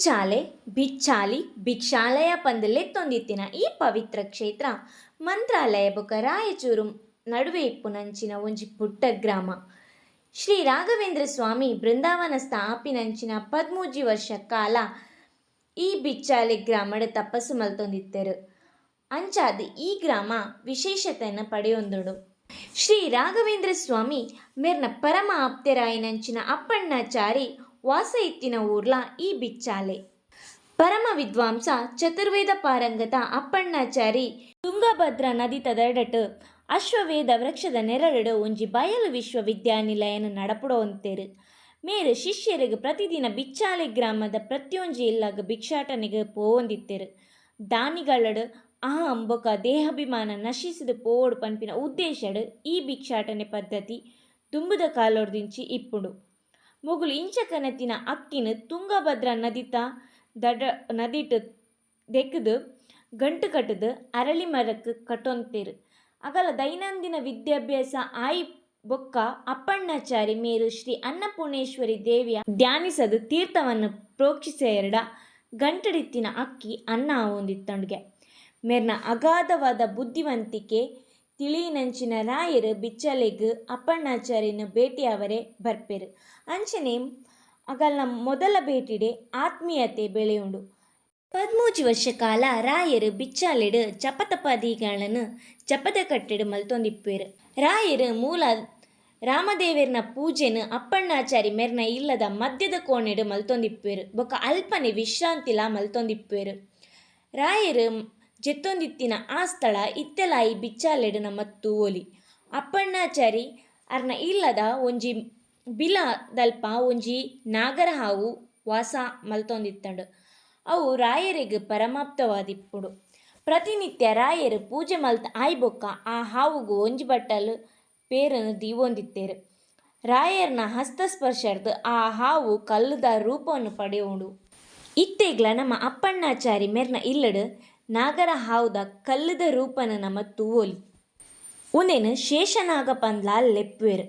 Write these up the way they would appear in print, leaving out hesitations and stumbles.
ಬಿಚ್ಚಾಲೆ ಬಿಚ್ಚಾಲಿ ಭಿಕ್ಷಾಲಯ ಪಂದಲೆತ್ತೊಂದಿತ್ತಿನ ಈ ಪವಿತ್ರ ಕ್ಷೇತ್ರ ಮಂತ್ರಾಲಯ ಬೊಕ ರಾಯಚೂರು ನಡುವೆ ಇಪ್ಪುನಂಚಿನ ಒಂಜಿ ಪುಟ್ಟ ಗ್ರಾಮ. ಶ್ರೀ ರಾಘವೇಂದ್ರ ಸ್ವಾಮಿ ಬೃಂದಾವನ ಸ್ಥಾಪಿನಂಚಿನ 13 ವರ್ಷ ಕಾಲ ಈ ಬಿಚ್ಚಾಲೆ ಗ್ರಾಮಡ್ ತಪಸ್ಸು ಮಲ್ತೊಂದಿತ್ತೆರು. ಅಂಚಾದ್ ಈ ಗ್ರಾಮ ವಿಶೇಷತೆಯನ್ನು ಪಡೆಯೊಂದುಂಡು. ಶ್ರೀ ರಾಘವೇಂದ್ರ ಸ್ವಾಮಿ ಮೇರ್ನ ಪರಮ ಆಪ್ತೆರಾಯಿನಂಚಿನ ಅಪ್ಪಣ್ಣಾಚಾರಿ ವಾಸ ಇತ್ತಿನ ಊರ್ಲ ಈ ಬಿಚ್ಚಾಲೆ. ಪರಮ ವಿದ್ವಾಂಸ ಚತುರ್ವೇದ ಪಾರಂಗತ ಅಪ್ಪಣ್ಣಾಚಾರಿ ತುಂಗಭದ್ರಾ ನದಿ ತದಡಟ್ ಅಶ್ವವೇಧ ವೃಕ್ಷದ ನೆರಳಡು ಒಂಜಿ ಬಯಲು ವಿಶ್ವವಿದ್ಯಾನಿಲಯನ ನಡಪುಡೊಂತೆರು. ಮೇರು ಶಿಷ್ಯರಿಗೆ ಪ್ರತಿದಿನ ಬಿಚ್ಚಾಲೆ ಗ್ರಾಮದ ಪ್ರತಿಯೊಂಜಿ ಇಲ್ಲಾಗ ಭಿಕ್ಷಾಟನೆಗೆ ಪೋವೊಂದಿತ್ತೆರು. ದಾನಿಗಳಡು ಅಹಂ ಬೊಕ ದೇಹಾಭಿಮಾನ ನಶಿಸಿದು ಪೋವೊಡು ಪನ್ಪಿನ ಉದ್ದೇಶಡ್ ಈ ಭಿಕ್ಷಾಟನೆ ಪದ್ಧತಿ ದುಂಬುದ ಕಾಲೊರ್ದಿಂಚಿ ಇಪ್ಪುಂಡು. ಮೊಗುಲು ಇಂಚಕನತಿನ ಅಕ್ಕಿನ ತುಂಗಭದ್ರಾ ನದಿಟ್ ದೆಕ್ಕುದು ಗಂಟು ಕಟ್ಟುದು ಅರಳಿ ಮರಕ್ಕೆ ಕಟ್ಟೊಂತೆರು. ಅಗಲ ದೈನಂದಿನ ವಿದ್ಯಾಭ್ಯಾಸ ಆಯಿ ಬೊಕ್ಕ ಅಪ್ಪಣ್ಣಾಚಾರಿ ಮೇರು ಶ್ರೀ ಅನ್ನಪೂರ್ಣೇಶ್ವರಿ ದೇವಿಯ ಧ್ಯಾನಿಸದು ತೀರ್ಥವನ್ನು ಪ್ರೋಕ್ಷಿಸೆರಡ ಗಂಟಡಿತ್ತಿನ ಅಕ್ಕಿ ಅನ್ನ ಆವೊಂದಿತ್ತೊಂಡ್ಗೆ. ಮೇರ್ನ ಅಗಾಧವಾದ ಬುದ್ಧಿವಂತಿಕೆ ತಿಳಿಯಿನಂಚಿನ ರಾಯರು ಬಿಚ್ಚಲೆಗ್ ಅಪ್ಪಣ್ಣಾಚಾರ್ಯನ ಭೇಟಿಯಾವರೆ ಬರ್ಪೆರು. ಅಂಚನೆ ಅಗಲ್ನ ಮೊದಲ ಭೇಟಿಡೆ ಆತ್ಮೀಯತೆ ಬೆಳೆಯುಂಡು. 13 ವರ್ಷ ಕಾಲ ರಾಯರು ಬಿಚ್ಚಾಲೆಡ್ ಜಪತಪದಿಗಳನ್ನು ಜಪದ ಕಟ್ಟೆಡು ಮಲ್ತೊಂದಿಪ್ಪೇರು. ರಾಯರು ಮೂಲ ರಾಮದೇವೇರ್ನ ಪೂಜೆನು ಅಪ್ಪಣ್ಣಾಚಾರಿ ಮೆರ್ನ ಇಲ್ಲದ ಮಧ್ಯದ ಕೋಣೆಡು ಮಲ್ತೊಂದಿಪ್ಪೇರು ಬೊಕ ಅಲ್ಪನೆ ವಿಶ್ರಾಂತಿಲ ಮಲ್ತೊಂದಿಪ್ಪೇರು. ರಾಯರು ಜೆತ್ತೊಂದಿತ್ತಿನ ಆ ಸ್ಥಳ ಇತ್ತೆಲಾಯಿ ಬಿಚ್ಚಾಲೆಡ್ ನಮ್ಮ ತೂವೊಲಿ. ಅಪ್ಪಣ್ಣಾಚಾರಿ ಅರ್ನ ಇಲ್ಲದ ಒಂಜಿ ಬಿಲ ದಲ್ಪ ಒಂಜಿ ನಾಗರ ಹಾವು ವಾಸ ಮಲ್ತೊಂದಿತ್ತಂಡು. ಅವು ರಾಯರಿಗೆ ಪರಮಾಪ್ತವಾದಿಪ್ಪುಡು. ಪ್ರತಿನಿತ್ಯ ರಾಯರು ಪೂಜೆ ಮಲ್ತ ಆಯ್ಬೊಕ್ಕ ಆ ಹಾವುಗು ಒಂಜಿ ಬಟ್ಟಲು ಪೇರನ್ನು ದೀವೊಂದಿತ್ತೆರು. ರಾಯರ್ನ ಹಸ್ತಸ್ಪರ್ಶರ್ದು ಆ ಹಾವು ಕಲ್ಲುದ ರೂಪವನ್ನು ಪಡೆಯುಂಡು. ಇತ್ತೆಗ್ಲ ನಮ್ಮ ಅಪ್ಪಣ್ಣಾಚಾರಿ ಮೆರ್ನ ಇಲ್ಲಡ್ ನಾಗರ ಹಾವುದ ಕಲ್ಲುದ ರೂಪನ ನಮ್ಮ ತೂವೊಲಿ. ಉಂದೆನ್ ಶೇಷನಾಗ ಪಂದ್ಲ ಲೆಪ್ಪುವೆರು.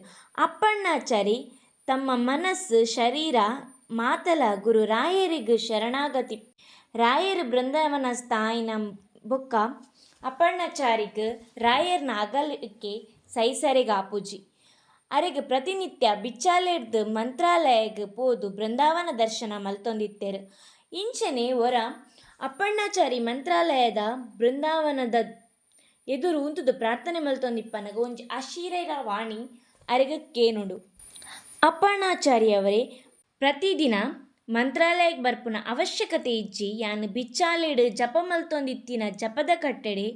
ಅಪ್ಪಣ್ಣಾಚಾರಿ ತಮ್ಮ ಮನಸ್ಸು ಶರೀರ ಮಾತಲ ಗುರು ರಾಯರಿಗ್ ಶರಣಾಗತಿ. ರಾಯರು ಬೃಂದಾವನ ಸ್ಥಾಯಿನ ಬೊಕ್ಕ ಅಪ್ಪಣ್ಣಾಚಾರಿಗ್ ರಾಯರ್ನ ಅಗಲಿಕೆ ಸೈಸರೆಗ್ ಆಪುಜಿ. ಅರೆಗ್ ಪ್ರತಿನಿತ್ಯ ಬಿಚ್ಚಾಲೆಡ್ದು ಮಂತ್ರಾಲಯಗ್ ಪೋದು ಬೃಂದಾವನ ದರ್ಶನ ಮಲ್ತೊಂದಿತ್ತೆರು. ಇಂಚನೆ ಒರ ಅಪ್ಪಣ್ಣಾಚಾರಿ ಮಂತ್ರಾಲಯದ ಬೃಂದಾವನದ ಎದುರು ಉಂತುದು ಪ್ರಾರ್ಥನೆ ಮಲ್ತೊಂದಿಪ್ಪನಗ ಒಂಜಿ ಅಶರೀರ ವಾಣಿ ಅರೆಗ್ ಕೇನುಂಡು. ಅಪ್ಪಣ್ಣಾಚಾರಿಯವರೇ ಪ್ರತಿದಿನ ಮಂತ್ರಾಲಯಗ್ ಬರ್ಪುನ ಅವಶ್ಯಕತೆ ಇಜ್ಜಿ ಯಾನ್ ಬಿಚ್ಚಾಲೆಡ್ ಜಪ ಮಲ್ತೊಂದಿತ್ತಿನ ಜಪದ ಕಟ್ಟೆಡೆ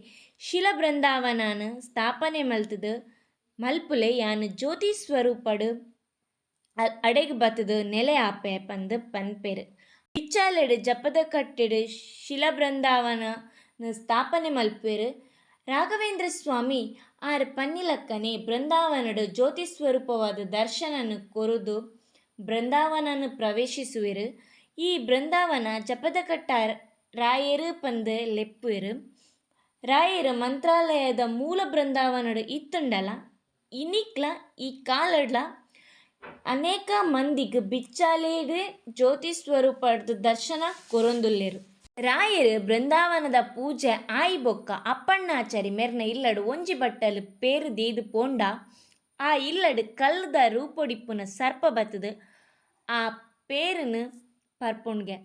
ಶಿಲ ಬೃಂದಾವನನ ಸ್ಥಾಪನೆ ಮಲ್ತುದು ಮಲ್ಪುಲೆ ಯಾನ್ ಜ್ಯೋತಿ ಸ್ವರೂಪಡ್ ಅಡೆಗ್ ಬತ್ತುದು ನೆಲೆ ಆಪೆ ಪಂದ್ ಪನ್ಪೆರು. ಬಿಚ್ಚಾಲೆಡ್ ಜಪದ ಕಟ್ಟೆಡ್ ಶಿಲ ಬೃಂದಾವನನ ಸ್ಥಾಪನೆ ಮಲ್ಪುವೆರು. ರಾಘವೇಂದ್ರ ಸ್ವಾಮಿ ಆರ್ ಪನ್ನಿಲಕ್ಕನೆ ಬೃಂದಾವನಡ್ ಜ್ಯೋತಿ ಸ್ವರೂಪವಾದ ದರ್ಶನನು ಕೊರುದು ಬೃಂದಾವನನು ಪ್ರವೇಶಿಸುವೆರು. ಈ ಬೃಂದಾವನ ಜಪದ ಕಟ್ಟ ರಾಯರು ಪಂದ್ ಲೆಪ್ಪುವೆರು. ರಾಯರು ಮಂತ್ರಾಲಯದ ಮೂಲ ಬೃಂದಾವನಡ್ ಇತ್ತುಂಡಲ ಇನಿಕ್ಲ ಈ ಕಾಲಡ್ಲ ಅನೇಕ ಮಂದಿಗ್ ಬಿಚ್ಚಾಲೆಡ್ ಜ್ಯೋತಿ ಸ್ವರೂಪಡ್ ದರ್ಶನ ಕೊರೊಂದುಲ್ಲೆರು. ರಾಯರು ಬೃಂದಾವನದ ಪೂಜೆ ಆಯಿ ಬೊಕ್ಕ ಅಪ್ಪಣ್ಣಾಚಾರಿ ಮೆರ್ನ ಇಲ್ಲಡ್ ಒಂಜಿ ಬಟ್ಟಲು ಪೇರು ದೀದು ಪೋಂಡ ಆ ಇಲ್ಲಡ್ ಕಲ್ಲುದ ರೂಪೊಡಿಪ್ಪುನ ಸರ್ಪ ಬತ್ತುದು ಆ ಪೇರನ್ನು ಪರ್ಪುಂಡ್ಗೆ.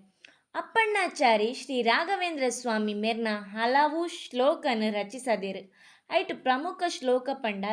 ಅಪ್ಪಣ್ಣಾಚಾರಿ ಶ್ರೀ ರಾಘವೇಂದ್ರ ಸ್ವಾಮಿ ಮೆರ್ನ ಹಲವು ಶ್ಲೋಕನ್ ರಚಿಸದೆರು. ಐಟ್ ಪ್ರಮುಖ ಶ್ಲೋಕ ಪಂಡ